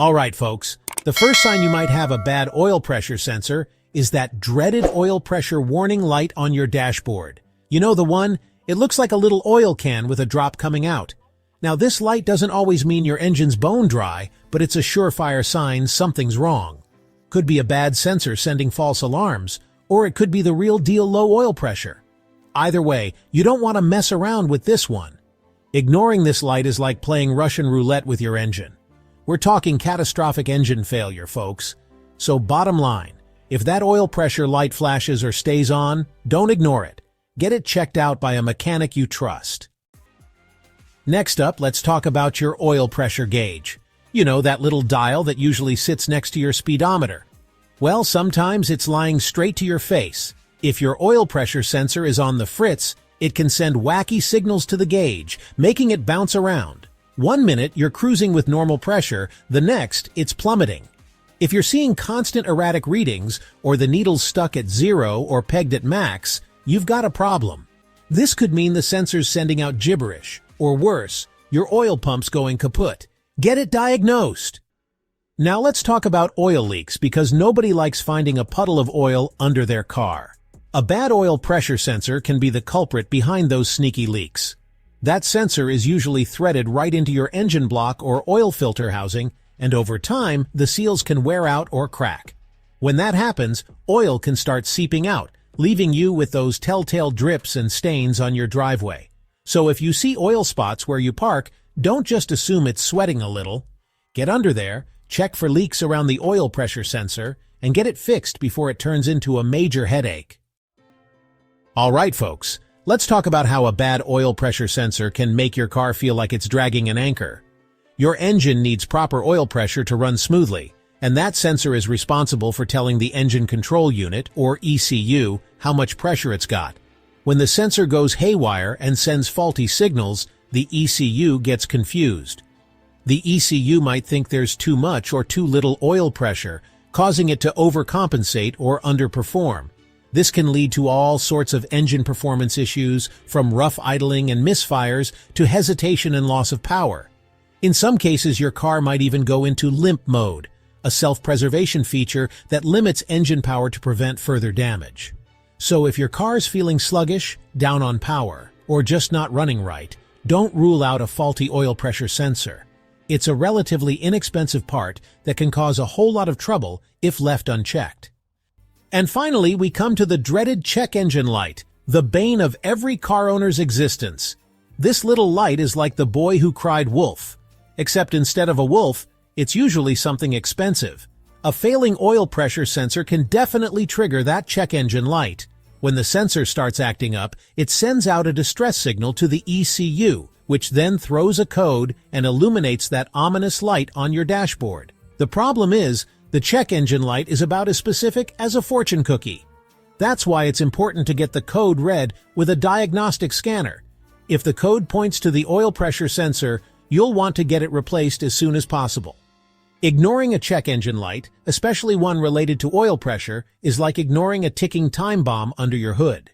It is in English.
Alright folks, the first sign you might have a bad oil pressure sensor is that dreaded oil pressure warning light on your dashboard. You know the one? It looks like a little oil can with a drop coming out. Now this light doesn't always mean your engine's bone dry, but it's a surefire sign something's wrong. Could be a bad sensor sending false alarms, or it could be the real deal low oil pressure. Either way, you don't want to mess around with this one. Ignoring this light is like playing Russian roulette with your engine. We're talking catastrophic engine failure, folks. So bottom line, if that oil pressure light flashes or stays on, don't ignore it. Get it checked out by a mechanic you trust. Next up, let's talk about your oil pressure gauge. You know, that little dial that usually sits next to your speedometer. Well, sometimes it's lying straight to your face. If your oil pressure sensor is on the fritz, it can send wacky signals to the gauge, making it bounce around. 1 minute, you're cruising with normal pressure, the next, it's plummeting. If you're seeing constant erratic readings, or the needle's stuck at 0 or pegged at max, you've got a problem. This could mean the sensor's sending out gibberish, or worse, your oil pump's going kaput. Get it diagnosed! Now let's talk about oil leaks, because nobody likes finding a puddle of oil under their car. A bad oil pressure sensor can be the culprit behind those sneaky leaks. That sensor is usually threaded right into your engine block or oil filter housing, and over time, the seals can wear out or crack. When that happens, oil can start seeping out, leaving you with those telltale drips and stains on your driveway. So if you see oil spots where you park, don't just assume it's sweating a little. Get under there, check for leaks around the oil pressure sensor, and get it fixed before it turns into a major headache. Alright folks, let's talk about how a bad oil pressure sensor can make your car feel like it's dragging an anchor. Your engine needs proper oil pressure to run smoothly, and that sensor is responsible for telling the engine control unit, or ECU, how much pressure it's got. When the sensor goes haywire and sends faulty signals, the ECU gets confused. The ECU might think there's too much or too little oil pressure, causing it to overcompensate or underperform. This can lead to all sorts of engine performance issues, from rough idling and misfires to hesitation and loss of power. In some cases, your car might even go into limp mode, a self-preservation feature that limits engine power to prevent further damage. So if your car's feeling sluggish, down on power, or just not running right, don't rule out a faulty oil pressure sensor. It's a relatively inexpensive part that can cause a whole lot of trouble if left unchecked. And finally, we come to the dreaded check engine light, the bane of every car owner's existence. This little light is like the boy who cried wolf. Except instead of a wolf, it's usually something expensive. A failing oil pressure sensor can definitely trigger that check engine light. When the sensor starts acting up, it sends out a distress signal to the ECU, which then throws a code and illuminates that ominous light on your dashboard. The problem is, the check engine light is about as specific as a fortune cookie. That's why it's important to get the code read with a diagnostic scanner. If the code points to the oil pressure sensor, you'll want to get it replaced as soon as possible. Ignoring a check engine light, especially one related to oil pressure, is like ignoring a ticking time bomb under your hood.